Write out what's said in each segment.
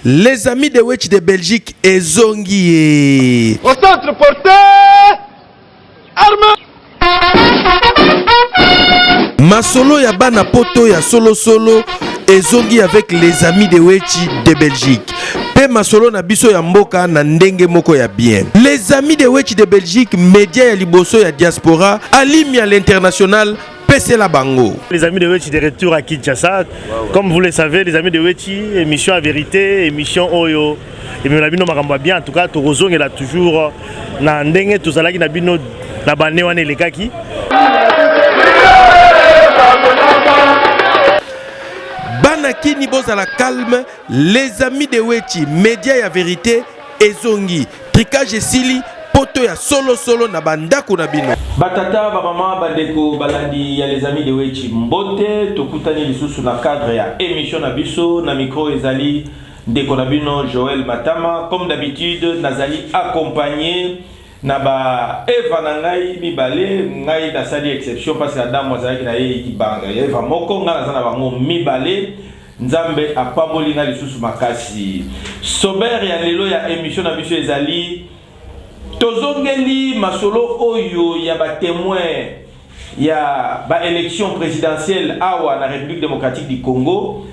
Les amis de Wetch de Belgique et Zongi. Au centre porté, arme. Masolo ya bana poto ya solo et Zongi avec les amis de Wetch de Belgique. Pe masolo na biso ya mboka na ndenge moko ya bien. Les amis de Wetch de Belgique, média ya liboso ya diaspora, alimi à l'international. La Bango. Les amis de Wetch de retour à Kinshasa. Comme vous le savez, les amis de Wetch, émission à vérité, émission Oyo. Et bien, nous avons bien, en tout cas, Torozong est là toujours. Na ndenge tout ça là qui n'a bino na bané wane les kaki. Banaki ni boza la calme, les amis de Wetch, média à vérité, et Zongi, tricage et sili. Poto ya solo na bandako na bino. Batata babama bandeko balandi ya les amis de Wetch mbote tokutani lisusu na cadre ya émission na biso na micro ezali ndeko na bino Joël Matama comme d'habitude nazali accompagné na ba Eva na ngai mibale ngai na sali exception parce que Adam azali na ye kibanga Eva moko nga na bango mibale nzambe apamboli na lisusu makasi sober ya lelo ya émission na biso ezali Tozongeli masolo oyo ya ba témoin ya ba élection présidentielle awa na République démocratique du Congo.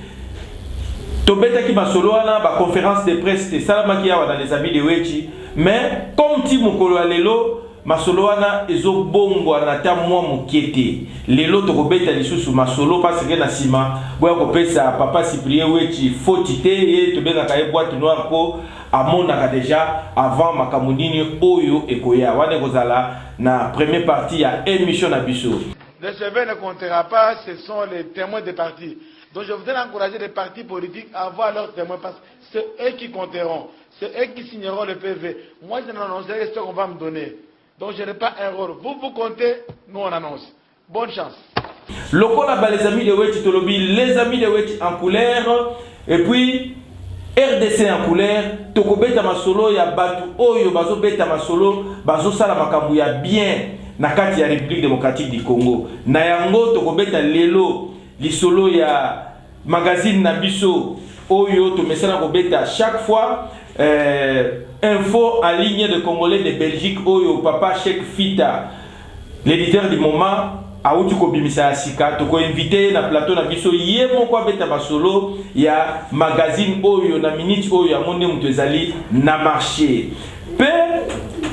Tobeta ki masolo wana ba conférence de presse te salamaki awa dans les amis de Wetch mais comme ti mokolo lelo masolo wana ezo bongo na ta mwa mokete lelo tokobeta lisusu masolo parce que na sima boya kopesa papa Cyprien Wetch fotite et tobenga ka boîte noire ko amonaka déjà avant makamundini oyo ekoya wane kozala na première partie ya émission na biso. Le chevet ne comptera pas, ce sont les témoins des partis. Donc je voudrais encourager les partis politiques à avoir leurs témoins parce que c'est eux qui compteront, c'est eux qui signeront le PV. Moi je n'annoncerai ce qu'on va me donner. Donc je n'ai pas un rôle. Vous comptez, nous on annonce. Bonne chance. Lokola ba les amis de Wetch tolobi, les amis de Wetch en couleur et puis RDC en couleur, tokobeta masolo ya batu oyo bazo beta masolo bazo sala makambu ya bien na kati ya République démocratique du Congo. Na yango tokobeta lelo lisolo ya magazine na biso oyo to mesana kobeta chaque fois info en ligne de Congolais de Belgique oyo papa Cheikh Fita l'éditeur du moment auti ko bimisa sika to ko inviter na plateau na biso yemo kwa beta basolo ya magazine oyo na minute oyo ya monde mutu ezali na marché pe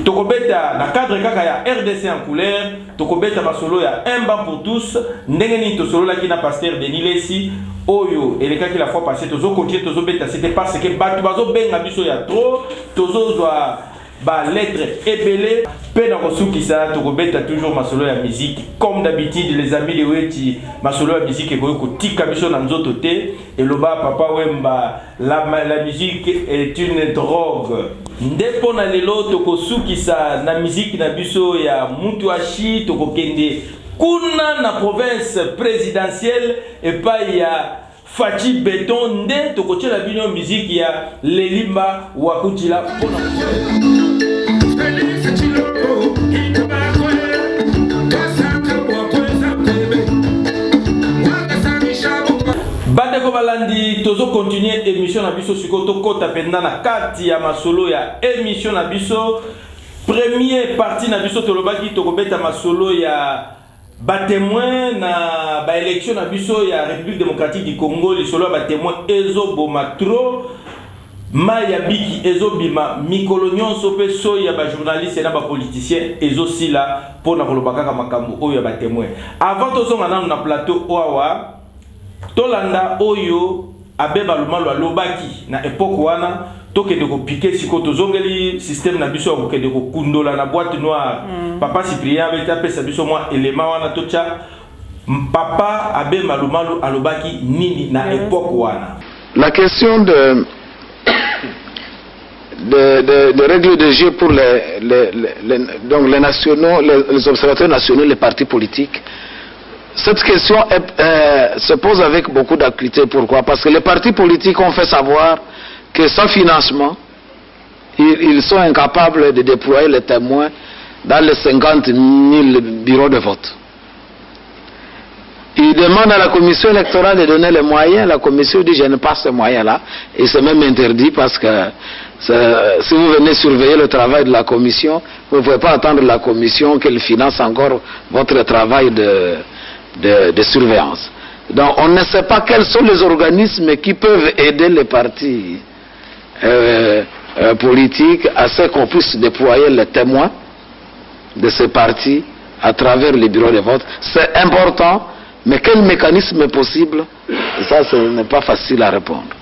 to ko beta na cadre kaka ya RDC en couleur to ko beta basolo ya un banc pour tous ndenge ni to solo la ki na pasteur Denis Lesi oyo elekaki la fois passée tozo continuer tozo beta c'était parce que batu bazo benga biso ya trop tozo zwa ba lettre ebele pe na kosukisa tokobeta toujours masolo ya musique comme d'habitude les amis de Wetch masolo ya musique ekoyo kotika biso na nzoto te eloba papa Wemba la musique est une drogue ndepo na lelo tokosukisa na musique na biso ya mutu ashi tokokende kuna na province présidentielle et pas ya Fachi Beton nde tokochela bino musique ya Lelimba Wakutila pona Badeko balandi tozo continuer émission na biso sikoto kota penda na kati ya masolo ya émission na biso première partie na biso tolobaki tokobeta masolo ya ba témoin na ba élection na biso ya République démocratique du Congo li solo ba témoin ezo bomatro maya biki ezo bima mikolo nyonso pe so ya ba journaliste na ba politicien ezo sila pona kolobaka ka makambo oyo ya ba témoin avant tozonga nanu na plateau oawa tolanda oyo abeba lumalo alobaki na époque wana tokende ko piquer siko tozongeli système na biso ko kende ko kundola na boîte noire papa Cyprien avec pesa biso moi élément wana tocha papa abe malumalu alobaki nini na époque wana. La question de règles de jeu pour donc les nationaux, les observateurs nationaux, les partis politiques. Cette question se pose avec beaucoup d'acuité. Pourquoi? Parce que les partis politiques ont fait savoir que sans financement, ils sont incapables de déployer les témoins dans les 50 000 bureaux de vote. Il demande à la commission électorale de donner les moyens. La commission dit je n'ai pas ces moyens-là. Et c'est même interdit parce que si vous venez surveiller le travail de la commission, vous ne pouvez pas attendre la commission qu'elle finance encore votre travail de surveillance. Donc on ne sait pas quels sont les organismes qui peuvent aider les partis politiques à ce qu'on puisse déployer les témoins de ces partis à travers les bureaux de vote. C'est important, mais quel mécanisme est possible? Ça, ce n'est pas facile à répondre.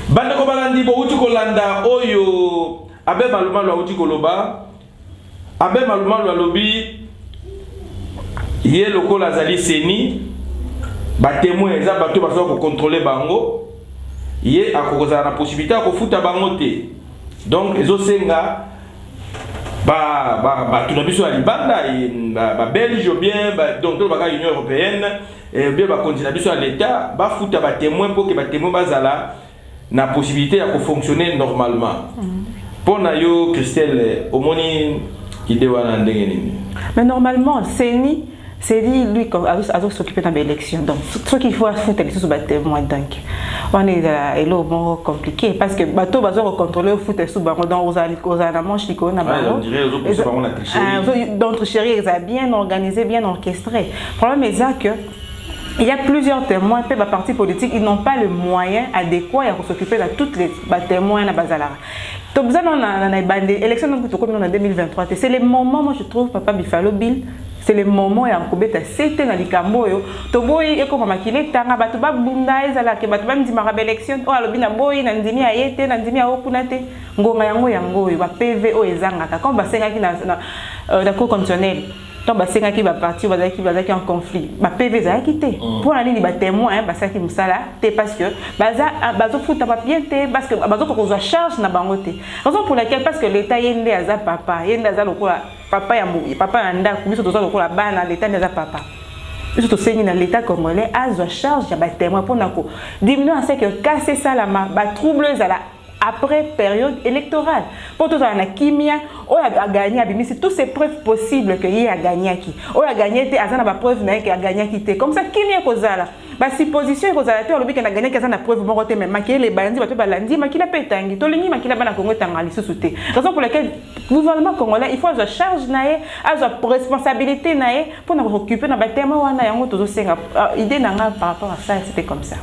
Bandeko balandi bo uti kolanda oyo abe maluma lo uti koloba abe maluma lo lobi ye lokola zali seni ba témoin eza bato baso ko contrôler bango ye akokoza na possibilité ko futa bango te donc ezo senga ba tout biso ali banda ba Belge bien donc to ba Union européenne et bien ba continent biso à l'état ba futa ba témoin pour que ba témoin bazala na possibilité à fonctionner normalement. Pour Nayo, Christelle, au moni qui doit mais normalement, c'est lui qui a s'occupé de l'élection. Donc, ce qu'il faut faire, c'est sous témoin. Donc, on est là, compliqué parce que bateau va contrôler le foot sous baron dans aux manche qui connaît donc tricherie est bien organisé, bien orchestré. Le problème est que il y a plusieurs témoins, les partis politiques, ils n'ont pas le moyen adéquat à s'occuper de tous les témoins à Bazalara. Donc, nous avons l'élection en 2023. C'est le moment, moi je trouve, Papa Bifalo Bill, c'est le moment où il y a un c'était dans les Camboyo. Toboy et comme Makile, Tanga, Batuba Bunda, Zalake, Batuba Mdimara élection, oh, Alobina Boy, Nandimi Ayete, Nandimi Aopunate, Ngonga Yango Yango, PVO et Zanga, comme Basenga qui n'a la Cour constitutionnelle. Donc, si qui va partir, qui va en conflit, PV va quitter. Pour aller les témoins, ça qui me sala, parce que bazo fout à papier, parce que bazo qu'on a charge na bangote. Raison pour laquelle parce que l'État y est à papa, y est à papa ya mou, papa anda, comme ça tout ça la bana l'État n'est à papa. Surtout c'est dans l'État congolais à charge ya témoin pour nako. Diminuer à ce que casser ça la ma, troubleuse à la après période électorale. Pour tout ça, on a Kimia, on a gagné, c'est toutes ces preuves possibles qu'il y a gagné qui. On a gagné, on a preuve qu'il a gagné qui. Comme ça, Kimia Kozala. Bah, si position Kozala, on a gagné, on a preuve, on a mais maquiller les bandits, on a lundi, maquiller la pétangue, Tolini, maquiller la Congo Tangali sous-souté. Raison pour laquelle le gouvernement congolais, il faut avoir charge, avoir responsabilité, pour nous occuper dans le témoin, on a un autre idée par rapport à ça, c'était comme ça.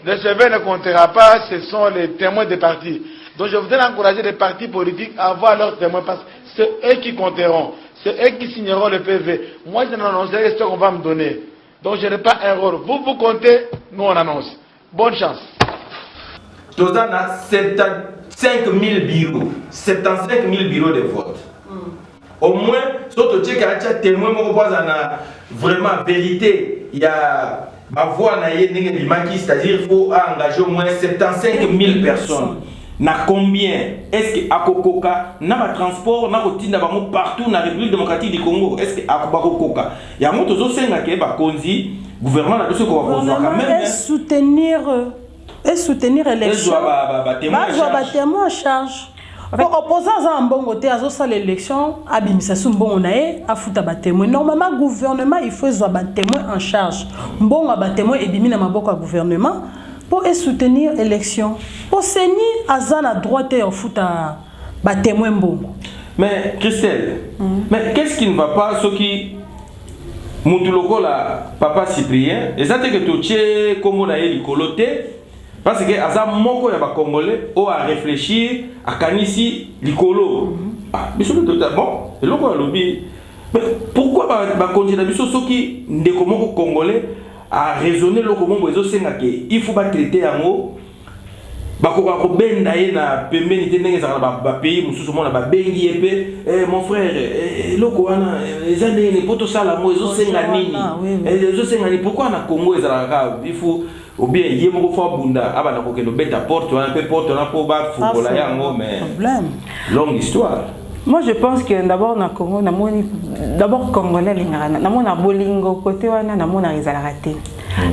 Le CV ne comptera pas, ce sont les témoins des partis. Donc je voudrais encourager les partis politiques à avoir leurs témoins parce que c'est eux qui compteront, c'est eux qui signeront le PV. Moi je n'annoncerai ce qu'on va me donner. Donc je n'ai pas un rôle. Vous comptez, nous on annonce. Bonne chance. Nous avons 75 000 bureaux, 75 000 bureaux de vote. Au moins, surtout si tu as témoin, vraiment vérité, il y a ma voix c'est-à-dire qu'il faut engager au moins 75 000 personnes. Na combien est-ce que Akokoka na transport na rotina partout dans la République démocratique du Congo? Est-ce que Akokoka il y a un autre senga que ba konzi gouvernement là dessus qu'on va besoin quand même soutenir l'élection. Ba témoin en charge. Opposant à un bon côté, à l'élection, abimisa sumbon nae, afuta batémoin. Normalement, gouvernement, il faut avoir témoin en charge. Bon, témoin et bimina maboko gouvernement pour soutenir l'élection. Pour saigner à la droite et au foot à témoin bon. Mais Christelle, mais qu'est-ce qui ne va pas, ce qui Moutuloko la papa Cyprien, et ça que tu es comme on a eu l'icoloté. Parce que Azam Moko ya ba Congolais ont à réfléchir à Kanisi Likolo. Ah, mais c'est totalement. Et là, mais pourquoi ba continuer biso soki ndeko moko Congolais a raisonner le comment bezo senga ke il faut pas traiter yango ba ko benda ye na pembeni tenenge za ba pays mususu mona ba bengi epé mon frère loko wana ezande ne poto sala mo ezo senga nini ezo senga ni pourquoi na Congo ezala il faut ou bien il y a beaucoup de bunda abana ko kelo beta porte on peut porte on a pas ba football yango mais longue histoire Moi, je pense que d'abord, dans Congo, d'abord, Congolais, na bolingo, côté wana, na mona raté.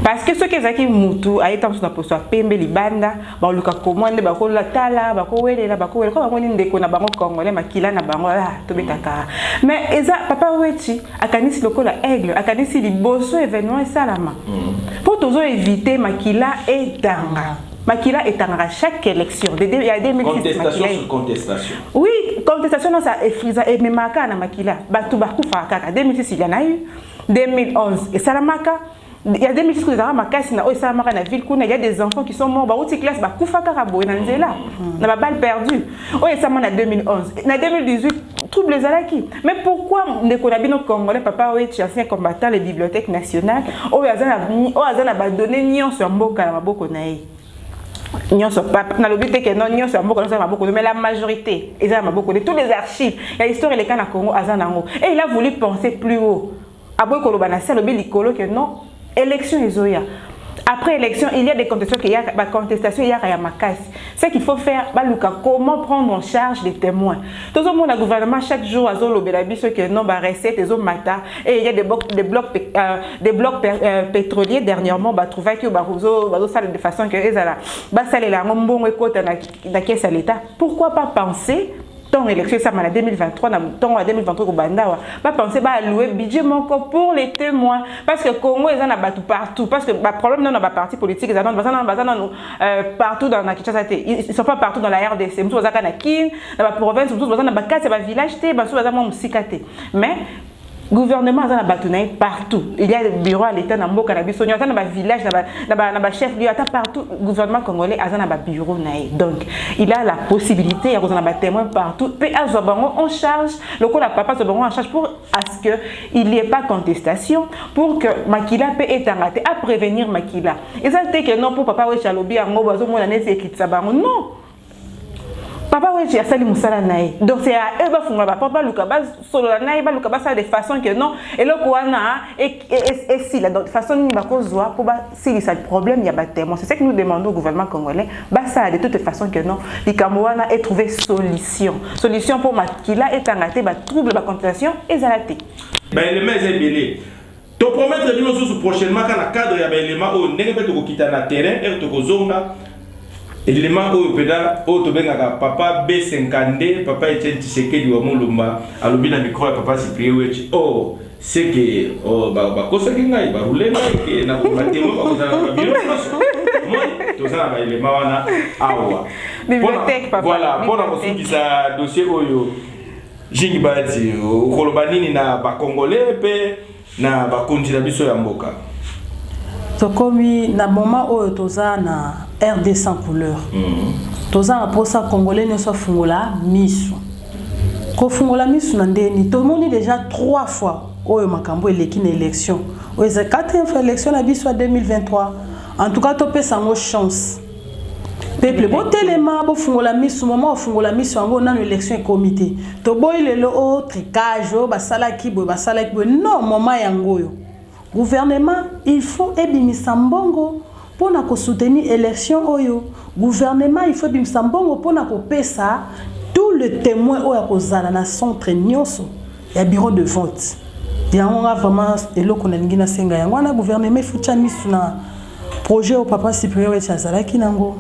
Parce que ceux qui ont mutu, a été en train de poser pembe libanda, ba luka commande, ba ko la tala, ba ko wele la, ba ko wele, comme on dit qu'on a bango Congolais, makila na bango là, to betaka. Mais eza papa wechi, akanisi lokola aigle, akanisi liboso événement et salama. Pour toujours éviter makila et tanga. Makila est à chaque élection. Il y a 2006. Contestation sur contestation. Oui, contestation, ça est frisa et memaka na makila. Batu baku fakaka. 2006, il y en a eu. 2011, et salamaka. Il y a 2006 que les Arabes na o salamaka na ville kuna. Il y a des enfants qui sont morts. Ba outi classe baku fakaka boy na nzela. Na ba balle perdue. O et ça na 2011. Na 2018, trouble les alaki. Mais pourquoi ne connaît nos Congolais papa Wechi ancien combattant les bibliothèques nationales. O azana ba donner nion sur mboka na maboko na ye. Mais la majorité, ils ont beaucoup de tous les archives, la histoire et les cas Congo, et il a voulu penser plus haut. Que non, élection Ezoya. Après élection, il y a des contestations, il y a Makassi. Ce qu'il faut faire, comment prendre en charge les témoins. Tout le monde, le gouvernement, chaque jour, a que non, recette, et il y a des blocs pétroliers dernièrement, trouvé que de façon que pourquoi pas penser ton élection ça en 2023 dans 2023 au Bandawa pas penser à allouer budget pour les témoins parce que Congo ils en a battu partout parce que le problème dans la parti politique ils en partout dans la Kinshasa ils sont pas partout dans la RDC nous sommes à Kin dans la province nous sommes dans la case dans village té nous sommes dans Musikate mais gouvernement a battu partout. Il y a des bureaux à l'état dans le village, dans le chef lieu, partout. Le gouvernement congolais a un bureau. Donc, il a la possibilité, il y a des témoins partout. Puis, on charge, le coup, papa en charge pour qu'il n'y ait pas de contestation, pour que Makila peut être arrêté, à prévenir Makila. Et ça, c'est que non, pour papa, oui, Chalobi, non. Papa oui j'ai sali musala nae donc c'est à eux va funga papa luka ba solo nae ba luka ba ça de façon que non et le kwana et si la de façon ni ba kozwa pour ba si ça le problème il y a ba témoin c'est ce que nous demandons au gouvernement congolais ba ça de toute façon que non les Camerounais aient trouvé solution pour Makila et tangaté ba trouble ba contestation et zalaté ben les mains ébélé to promettre bino sous prochainement quand la cadre ya ba élément au ndenge pe to kokita na terrain et to kozonga élément au pédal au tobenga papa B50 papa Etienne Tshisekedi wa Mulumba alobi na micro papa Cyprien Wechi oh c'est que oh ba kosa kinga ba rouler ngai na ko matemo ba kosa na biro moi to ça ba élément wana awa bibliothèque papa voilà pour na kosukisa dossier oyo jingi bati kolobanini na ba congolais pe na ba kontina biso ya mboka tokomi na moment oyo toza na RD sans couleur toza na posa congolais ne soit fungola misu ko fungola misu na ndeni to moni déjà 3 fois oyo makambo eleki na élection oyo za 4e élection na biso 2023 en tout cas to pesa ngo chance peuple bo telema bo fungola misu moment fungola misu ngo na élection comité to boyelelo o tricage o basala ki bo non moment yango yo gouvernement il faut ebimisa mbongo pour na ko soutenir élection oyo gouvernement il faut ebimisa mbongo pour na ko pesa tout le témoin oyo akozala na centre nyonso ya bureau de vote yango vraiment eloko na ngina senga yango na gouvernement il faut tamisu na projet au papa Cyprien Wechi azalaki nango.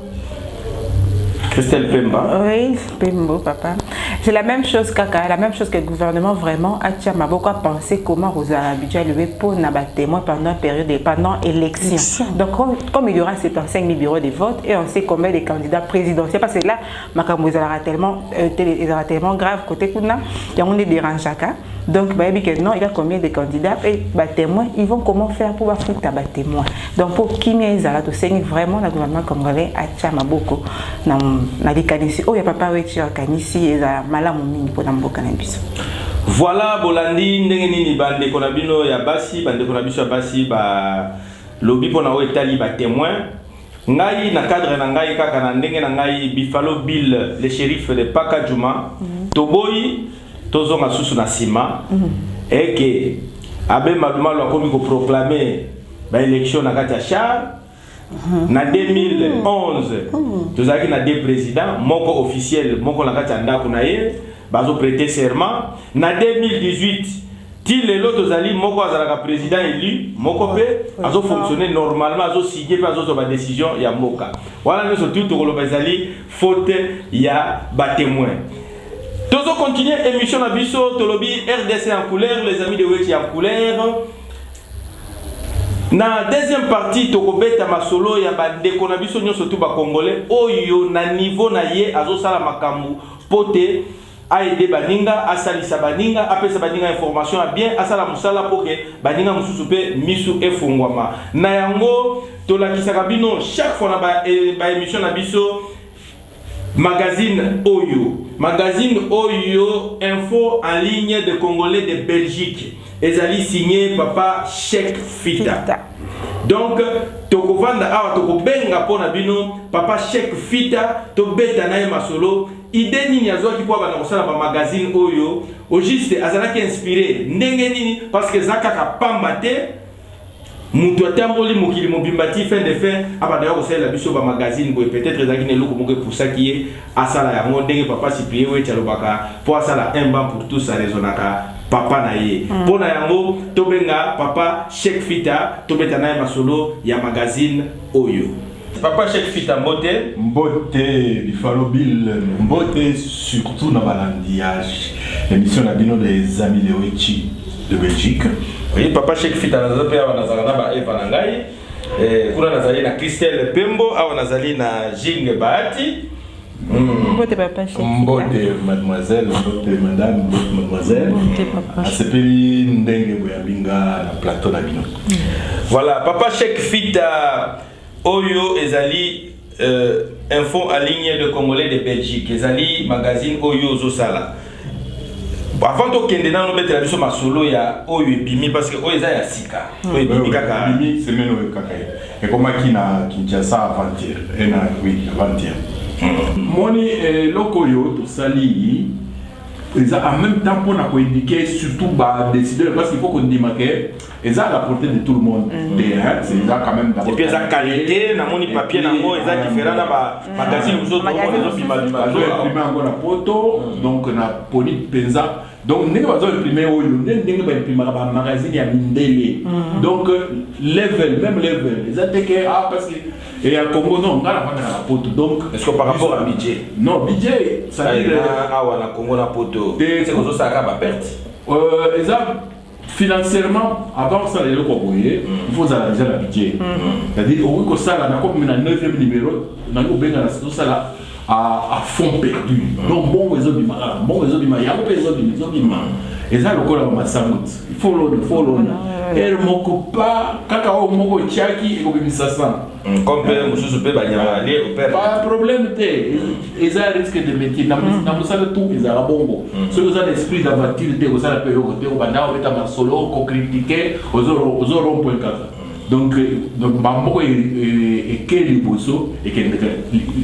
Christelle Pemba. Oui, Pembo, papa. C'est la même chose, Kaka, la même chose que le gouvernement vraiment a beaucoup à penser comment vous avez habitué pour nos témoins pendant période pendant élection. Donc, comme il y aura 75 000 bureaux de vote et on sait combien de candidats présidentiels, parce que là, ma tellement grave côté Kuna, il y a des dérange chacun. Donc, non, il y a combien de candidats et témoins, ils vont comment faire pour foutre à témoins. Donc, pour qui m'est-ce vraiment le gouvernement congolais a beaucoup na likanisi oyo papa wechi kanisi eza malamu mingi pona mboka na biso. Voilà bolandi ndenge nini bande kona bino ya basi bande kona biso ya basi ba lobby pona o etali ba témoin ngai na cadre na ngai kaka na ndenge na ngai Buffalo Bill le shérif de Paka Juma toboyi tozonga susu na sima et que abe maluma lo komi ko proclamer ba élection na kati ya char na 2011 tozaki na deux présidents moko officiel moko na kati ya ndako na ye bazo prêter serment. Na 2018, ti lelo tozali moko azalaka président élu, moko pe azo fonctionner normalement, azo signer pe azo ba décision ya moka. Voilà nous surtout to koloba ezali faute ya ba témoin. Tozo continuer émission na biso tolobi RDC en couleur, les amis de Wetchi en couleur. Na deuxième partie tokobeta masolo ya bandeko na biso nyonso tu ba congolais oyo na niveau na ye azosala makambu pote aider baninga asalisa baninga apesa baninga information a bien asala musala poke baninga mususu pe misu efungwama na yango tolakisaka bino chaque fois na ba émission na biso magazine oyo info en ligne de Congolais de Belgique ezali signé papa Cheikh Fita. Donc tokovanda awa tokobenga pona bino papa Cheikh Fita to beta na masolo idée nini azwaki kwa bana kosala ba magazine oyo au juste azalaki inspiré ndenge nini parce que zakaka pambate mutu atamboli mokili mobimbati fin de fin abada kosala biso ba magazine boy peut-être ezaki ne loko moko pour ça qui est asala ya ndenge papa Cyprien we chalobaka pour asala un ban pour tout ça raisonnaka papa na ye pona yango tobenga papa Cheikh Fita tobeta na masolo ya magazine oyo papa Cheikh Fita mbote Bifalo Bill mbote surtout na balandiage émission na bino des amis de Wetchi de Belgique. Oui, papa Cheikh Fita nazo pe awa nazalana ba Eva na ngai kuna nazali na Christelle Pembo awa nazali na Jinge Bahati. Mbote papa Cheikh Fita. Mbote mademoiselle, mbote madame, mbote mademoiselle. Mbote papa. Asepeli ndenge boyabinga na plateau na bino. Voilà, papa Cheikh Fita oyo ezali info en ligne de Congolais de Belgique ezali magazine oyo zosala. Avant de kende na no betela biso masolo ya oyo ebimi parce que oyo eza ya sika. Oyo ebimi kaka ebimi semaine oyo kaka. Et comme na Kinshasa avant-hier, avant-hier. Moni lokoyo to sali eza en même temps pour na ko indiquer surtout ba décideur parce qu'il faut qu'on démarque eza à la portée de tout le monde. C'est ça quand même d'abord. Et puis eza qualité na moni papier nango eza différent na ba magazine vous autres on bima imprimer encore la photo donc na poli penza donc ndenge bazo imprimer oyo ndenge ba imprimer ba magazine ya mindele donc level eza teke parce que et à Congo non on a la photo donc est-ce que par rapport à budget non budget ça dit awa na Congo na photo c'est que ça ba perte financièrement avant ça les locaux il faut déjà la budget c'est-à-dire au que ça là comme na 9e numéro na ko benga na ça là à fond perdu donc bon réseau du ya ko réseau du et ça le cola masamut il faut l'on et moko pas kakao moko chaki et ko bimisa ça comme mususu pe banyama aller au père pas problème té et ça risque de métier na musala tout ils a bongo ce que ça l'esprit d'aventure té ça la pe côté au banda au beta solo ko critiquer aux point kaka donc moko et quel liboso et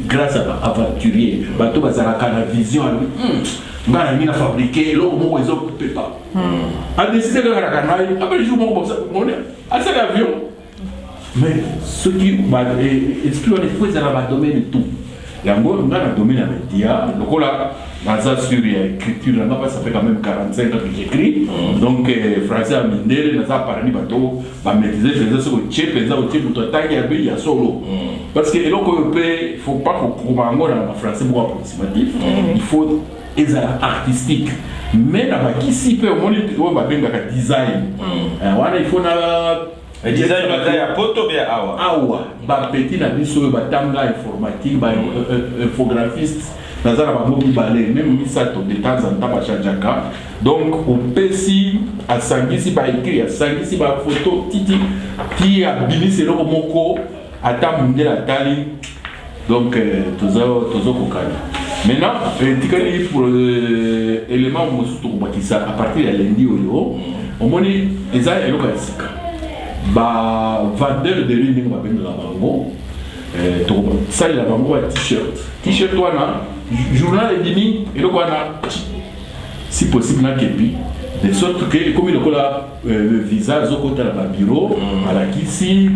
grâce à aventurier bato bazala kana vision ngana mina fabriquer lo moko ils ont pas a décidé de la canal après jour moko ça on a cet avion mais ce qui va exclure les fois dans le domaine de tout yango dans le domaine des médias donc là dans sur l'écriture là ça fait quand même 45 ans que j'écris donc français à mindele dans ça parmi bateau va maîtriser les choses que tu penses au type de taille il y a solo parce que l'on peut faut pas qu'on mango dans français pour approximatif il faut des artistique mais là qui si peut au moins on va bien le design voilà il faut na design ya poto bien awa ba petit na biso ba tanga informatique ba infographiste nazala ba mobi balé même ça de temps en temps ba chanjaka donc on peut si à sangisi ba écrit à sangisi ba photo titi qui a bini c'est le moko ata munde la tali donc tozo kokani maintenant tikali pour élément mosu to bakisa à partir de lundi oyo au moni eza eloko ya sika ba vendeur de ligne ba benga bango to sali la bango a t-shirt wana journal et demi et le wana si possible na kepi de sorte que comme il a le visa zokota la bureau à la kisi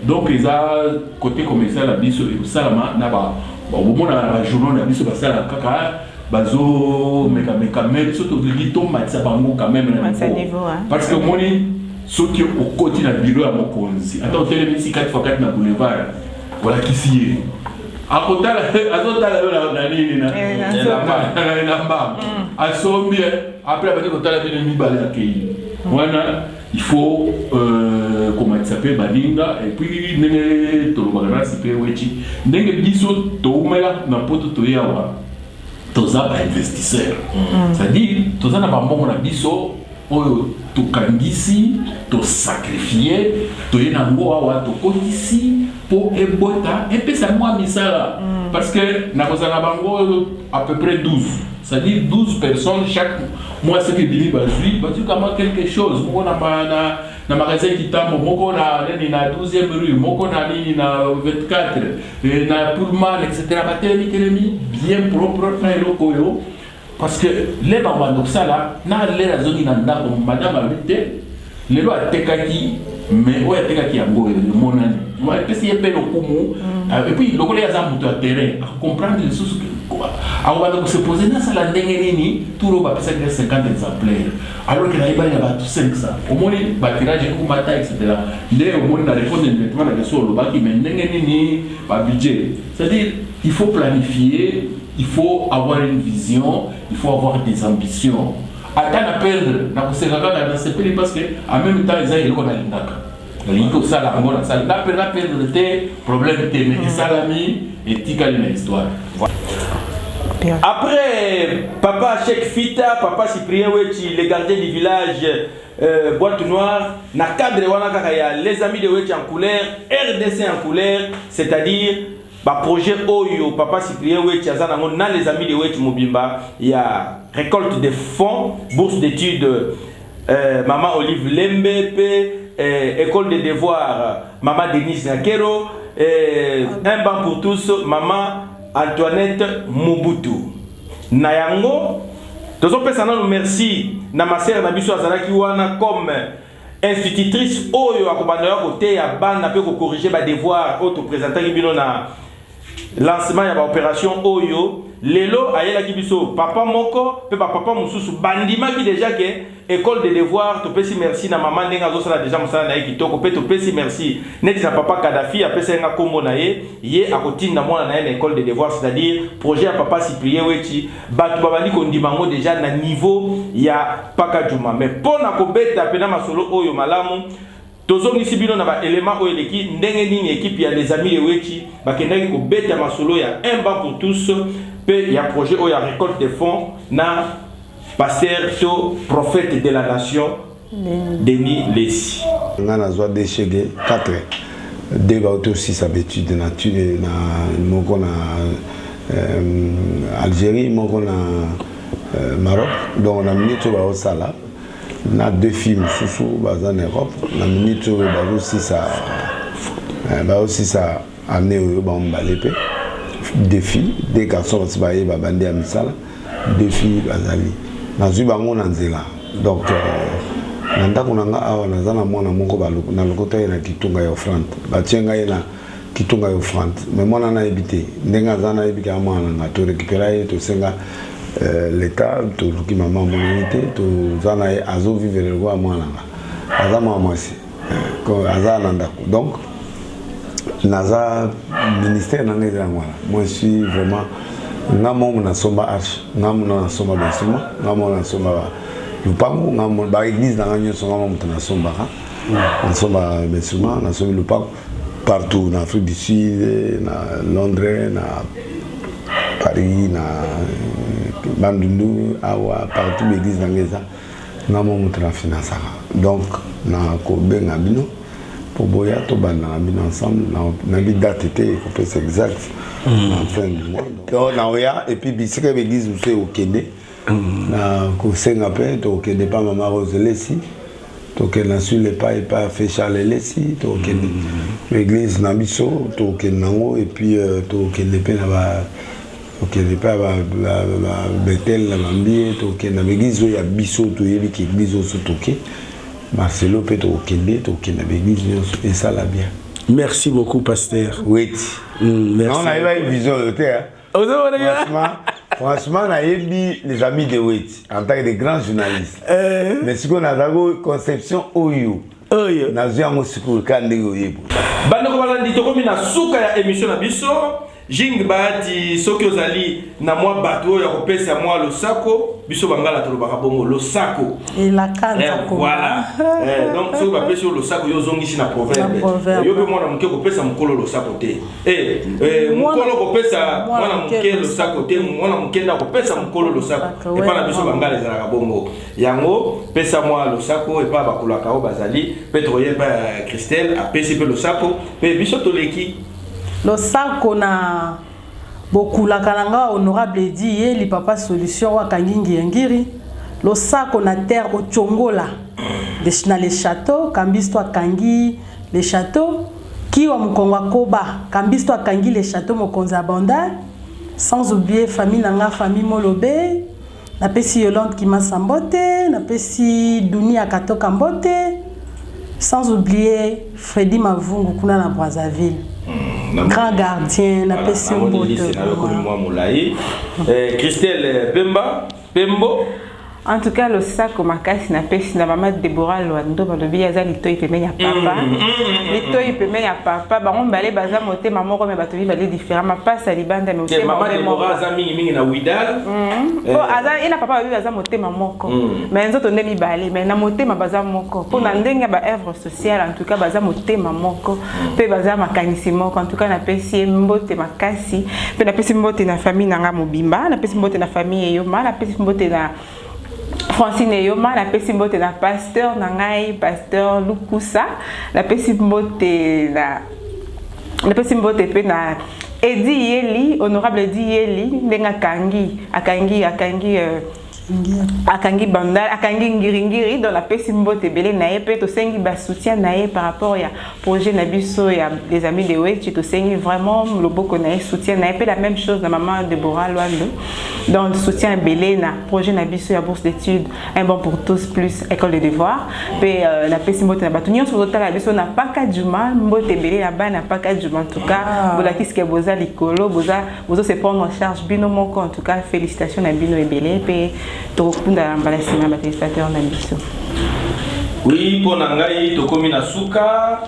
donc ils a côté commercial la biso et salama na ba au moment la journal la biso ba sala kaka bazo meka même surtout de tomatisa bango quand même parce que moni ceux qui au côté na bureau à mokonzi attends télé ici 4x4 na boulevard voilà qui s'y akotala azotala na nini na namba asombi après abati kotala bino mibale akei wana il faut comment ça s'appelle balinga et puis ndenge tolobaka sipe wechi ndenge biso toumela na poto toyawa toza ba investisseur c'est-à-dire toza na bambongo na biso oyo tokangisi to sacrifier toyena ngo awa tokotisi po ebota epesa mwa misala parce que na kozala bango à peu près 12 c'est-à-dire 12 personnes chaque mois ce que bili bazui bazui comment quelque chose moko na magasin kitambo moko na 12e rue moko na 24 et na Pullman etc. batelemi bien propre na eloko yo parce que les bambando ça là na la zone na ndako madame habite les lois tekaki mais ouais tekaki yango monani moi pesi epelo kumu et puis le collègue a mutu terrain comprendre les choses on va se poser dans ça la ndenge nini tout le ba pesa 50 exemplaires alors que là il y a tout 500 au moins ba tirage ku mata etc. Ndé au moins na répondre directement à la question le ba qui mais ndenge nini ba budget c'est-à-dire il faut planifier, il faut avoir une vision, il faut avoir des ambitions. Attends à perdre dans ce pays parce que en même temps ils ont eu le il ça la ngona ça la perdre tes problèmes tes mais salami et tika une histoire. Après papa Cheikh Fita, papa Cyprien Wechi, les gardiens du village Boîte Noire, na cadre wana kaka ya les amis de Wechi en couleur, RDC en couleur, c'est-à-dire ba projet Oyo, papa Cyprien Wechi azana na les amis de Wechi Mobimba, il y a récolte de fonds, bourse d'études maman Olive Lembe, école de devoirs maman Denise Nakero, un banc pour tous maman Antoinette Mobutu. Nayango, tous nous merci na ma sœur na biso azalaki wana comme institutrice Oyo akobanda côté ya bana pe ko corriger ba devoir auto présenter bino na lancement ya ba opération Oyo. Lelo ayela kibiso papa moko pe papa mususu bandima ki déjà que école de devoir to pesi merci na maman ndenga zo sala déjà musala na kitoko pe to pesi merci neti na papa Kadhafi apesa nga kombo na ye akotinda mwana na école de devoir c'est-à-dire projet ya papa Cyprien Wechi batu babali ko ndimango déjà na niveau ya paka juma mais pona ko beta pena masolo Oyo malamu tozongisi bino na ba élément oyo leki ndenge nini équipe ya les amis de Wechi bakendaki ko beta masolo ya un banc pour tous. Il y a un projet où il y a récolte de fonds na pasteur to prophète de la nation Denis Lessi. On a besoin de chéguer 4 deux aussi sa étude de nature na moko na Algérie moko na Maroc donc on a mis tout au sala na 2 films sous en Europe on a mis tout aussi ça amené au Bambalépé. 2 filles, 2 garçons qui sont bandés à Misala, 2 filles bazali. Nazu bango nanzela. Donc nanda kunanga awa nazana mwana moko na lokota na kitunga ya offrande. Batienga ina kitunga ya offrande. Mais mwana na ebité. Ndenga zana ebika mwana na to récupérer to senga l'état to luki maman monité to zana azo vivre le roi mwana. Azama mwasi. Ko azana ndako. Donc Naza ministère n'a pas moi je suis vraiment ngamon na somba arche ngamon na somba basuma ngamon na somba lupango ngamon ba église na ngamon somba na somba na somba basuma na somba lupango partout en Afrique du Sud na Londres na Paris na Bandundu awa partout l'église na ngeza ngamon na finance donc na ko benga bino pour boya to bana bino ensemble na bi date était c'est exact en fin du mois donc na oya et puis bisika l'église où c'est au Kenya na ko senga pe to Kenya pas maman Rose Lessi to Kenya sur les pas et pas fait Charles Lessi to Kenya l'église na biso to Kenya ngo et puis to Kenya pe na ba OK les pas ba Bethel la mambie to Kenya l'église ya biso to yebi ki église au toké Marcelo Petro Kende, et ça l'a bien. Merci beaucoup, pasteur. Oui. Merci. On a eu une vision de terre. Franchement, Franchement, on a émis les amis de Weti en tant que des grands journalistes. Mais ce qu'on a une conception Oyo. Oyo. Nous avons un kande Oyo. Bandeko balandi tokomi na suka ya émission na biso. Jing baati soki ozali na mwa bato ya kopesa mwa losako biso bangala tolobaka bongo losako et la carte voilà donc soki bapesi yo losako yo zongisi na proverbe yo pe mwana moke kopesa mokolo losako te mokolo kopesa mwana moke losako te mwana moke na kopesa mokolo losako epa na biso bangala ezalaka bongo yango pesa mwa losako epa bakolaka o bazali pe toyeba Christelle apesi pe losako pe biso toleki losako na bokulaka nanga honorable di ye li papa solution wa kangingi ngiri losako na terre au Chongola na les châteaux kambisto kangi les châteaux qui wa mukongwa koba kambisto kangi les châteaux mokonza banda sans oublier famille nanga famille Molobe na pesi Yolande qui masambote na pesi Dunia Katoka mbote sans oublier Freddy Mavungu kuna na Brazzaville. Grand gardien, na pesi mbote. Christelle Pembo. En tout cas, le sac au makasi na pesi na maman Deborah Loando balobi yaza litoi pemenya papa. Litoi pemenya papa, ba on balé baza moté maman comme bato vi balé différent ma passe à libanda mais aussi maman Deborah za mingi na Widal. Oh aza ina papa baza moté maman ko. Mais nzoto ndemi balé mais na moté ma baza moko. Pour na ndenga ba œuvre sociale en tout cas baza moté maman ko. Pe baza makanisi moko en tout cas na pesi mbote makasi. Pe na pesi mbote na famille nanga mobimba, na pesi mbote na famille yoma, na pesi mbote na Francine Yoma, la pesi mbote na pasteur nangai, pasteur Lukusa, la pesi mbote pe na Edi Yeli, honorable Edi Yeli, ndenga akangi bandal, akangi ngiringiri dans la pesi mbote belé na pe to sengi ba soutien na par rapport ya projet na biso ya les amis de Weti to sengi vraiment le boko na soutien na pe la même chose na maman Deborah Loando dans le soutien belé na projet na biso ya bourse d'études un bon pour tous plus école de devoir pe la pesi mbote na batunyo sur total la biso na paka juma mbote belé na ba na paka juma en tout cas bola kiske boza likolo bozo se prendre en charge bino moko en tout cas félicitations na bino ebelé pe tokunda mbalasima ba téléspectateurs na biso. Oui, pour nangai tokomi na suka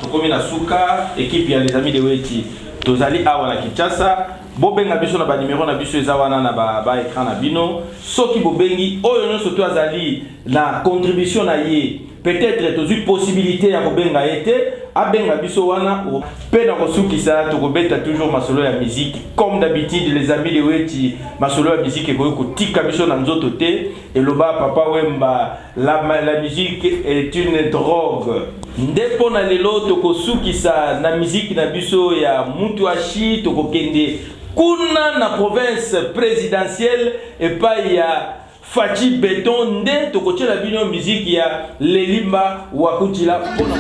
équipe ya les amis de Weti tozali awa na Kinshasa bobenga biso na ba numéro na biso ezawana na ba écran na bino soki bobengi oyo nyonso to azali na contribution na ye peut-être tozu possibilité ya kobenga été abenga biso wana pe na kosukisa tokobeta toujours masolo ya musique comme d'habitude les amis de Weti masolo ya musique ekoyo kotika biso na nzoto te eloba papa Wemba la musique est une drogue ndepo na lelo tokosukisa na musique na biso ya mutu ashi tokokende kuna na province présidentielle et pas ya Fachi Beton nde tokochela bino musique ya Lelimba Wakutila pona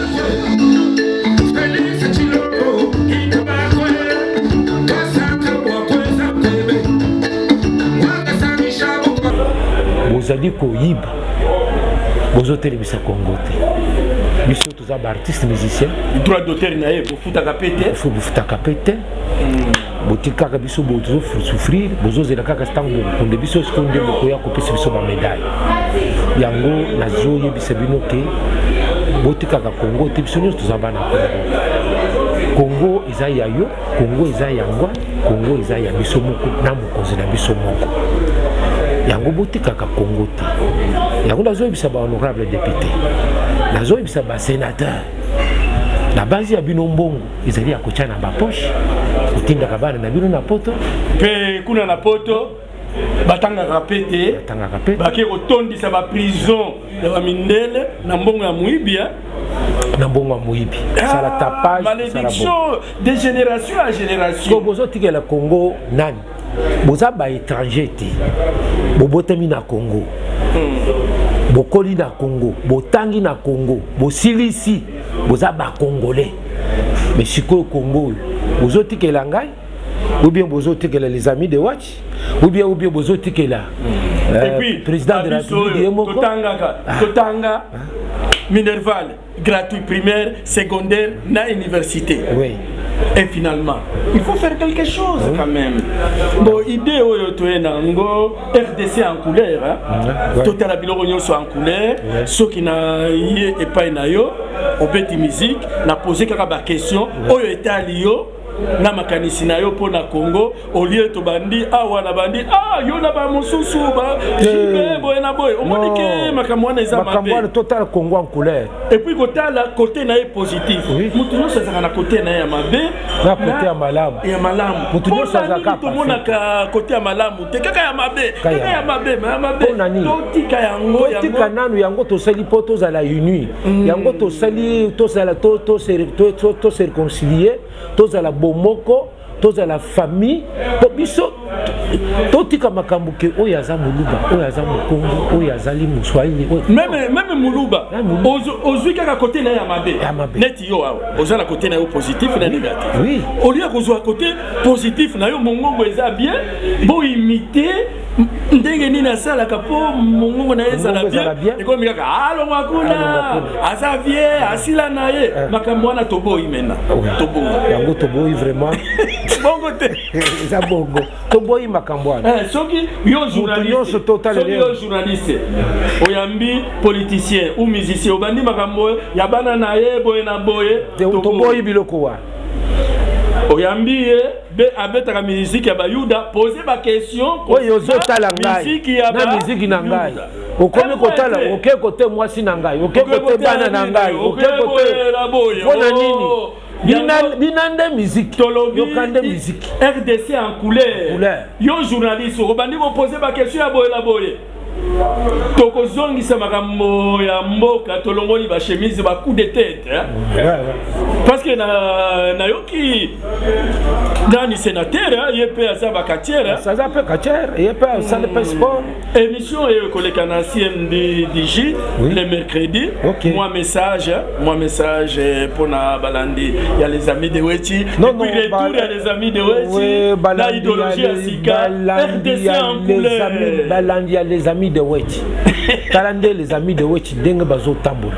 bozali koyiba bozotelebisa Congo te biso toza ba artiste musicien droit d'auteur na ye bofutaka pete bofutaka pete botikaka biso bozo souffrir bozozela kaka stango konde biso skonde bokoya kopesa biso ba médaille yango nazoyebisa bino ke botikaka Congo te biso nyonso toza bana Congo eza ya yo Congo eza yangwa Congo eza ya biso moko na mokonzi na biso moko yango botikaka Congo te yango nazoyebisa ba honorable député nazoyebisa ba sénateur la base ya bino mbongo ezali ya kotia na bapoche otindaka bana na bino na poto pe kuna na poto batangaka pete bake kotondisa baprison ya bamindele na mbongo ya muibia na mbongo ya muibi sala tapage malédiction de génération à génération bozotikela Congo nani boza ba étranger te bobotami na Congo bokoli na Congo botangi na Congo bosilisi boza ba congolais mais sikoyo Congo bozotikela ngai ou bien bozotikela les amis de Watch ou bien bozotikela et puis président de la République totanga minerval gratuit primaire, secondaire, na université. Oui. Et finalement, il faut faire quelque chose quand même. Bon, idée nango RDC en couleur, total la biloko soit en couleur, ceux qui na yé et pas na yo, au bête musique, na posé quelques questions, oyo était lio. Na makanisi na yo po na Congo au lieu to bandi wana bandi yo na ba mosusu ba jibe boy na boy o monike makamwana eza mabe total Congo en couleur et puis côté na est positif mutu no sasa na côté na ya mabe na côté ya malamu mutu no sasa ka to mona ka côté ya malamu te kaka ya mabe to tika yango tika nanu yango to sali poto za la uni yango to sali to sala to se réconcilier to za la bomoko tous à la famille biso totika makambuke oyaza muluba oyaza mukongo oyazali muswahili même muluba ozwi kaka côté na ya mabe neti yo oza na côté na yo positif na négatif oui au lieu kozwa côté positif na yo mongongo eza bien bo imiter ndenge nini asalaka po mongongo na ezala bien ekomi kaka alo makuna aza vie asila na ye makambo wana toboyi mena toboyi yango toboyi vraiment bongo te eza bongo toboyi makambo wana soki yo journaliste oyambi politicien ou musicien obandi makambo ya bana na ye boye na boye toboyi biloko wa oyambi be abetaka musique ya bayuda poser ba question oyo zotala ngai na musique na ngai okomi kotala oke kote mwasi na ngai oke kote bana na ngai oke kote bona nini binande musique yokande musique RDC en couleur yo journaliste obandi ko poser ba question ya boye la boye tokozongisa makambo ya mboka tolongoli ba chemise ba coup de tête parce que na yoki dani sénateur yepe asa ba katière ça za pe katière yepe ça le pas sport émission et koleka na CMDJ le mercredi moi message pour na balandi il y a les amis de Wechi non retour il y a les amis de Wechi la idéologie à Sika RDC en couleur balandi les amis de Wechi talande les amis de Wechi denga bazo tambola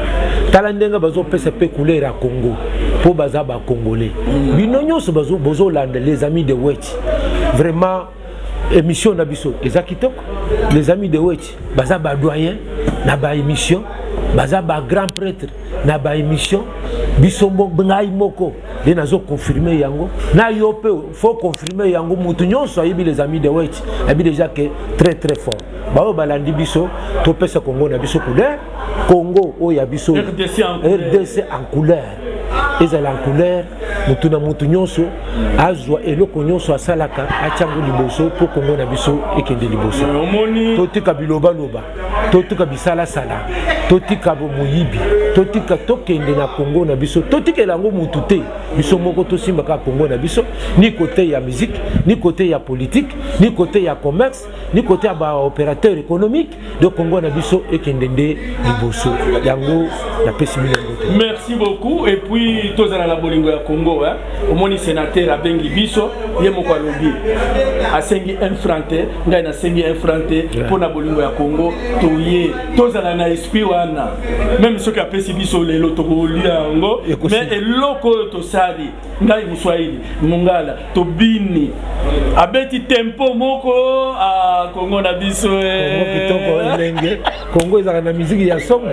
talande bazo PCP couleur à Congo po baza ba congolais binonyo so bazo bozo lande les amis de Wechi vraiment émission na biso ezakitoko les amis de Wechi baza ba doyen na ba émission baza ba grand prêtre na ba émission biso ngai moko les nazo confirmer yango na yope faut confirmer yango mutu nyonso ayibi les amis de Wechi abi déjà que très fort bao balandi biso to pesa Congo na biso couleur Congo oya biso RDC en couleur ezala en couleur mutu na mutu nyonso azwa eloko nyonso asalaka achango liboso po Congo na biso ekende liboso totika biloba totika bisala sala totika bo muyibi totika tokende na Congo na biso totika elango mutu te biso moko tosimba ka Congo na biso ni côté ya musique ni côté ya politique ni côté ya commerce ni côté ya ba opérateur économique de Congo na biso ekende nde liboso yango na pesi milongo. Merci beaucoup et puis tozala la bolingo ya Congo omoni sénateur abengi biso ye moko alobi asengi un franc ngai na sengi un franc pour na bolingo ya Congo toye tozala na esprit wana même ceux qui apesi biso lelo tokolia ngo mais eloko tosali ngai muswahili mungala tobini abeti tempo moko a Congo na biso Congo kitoko elenge Congo ezala na musique ya songo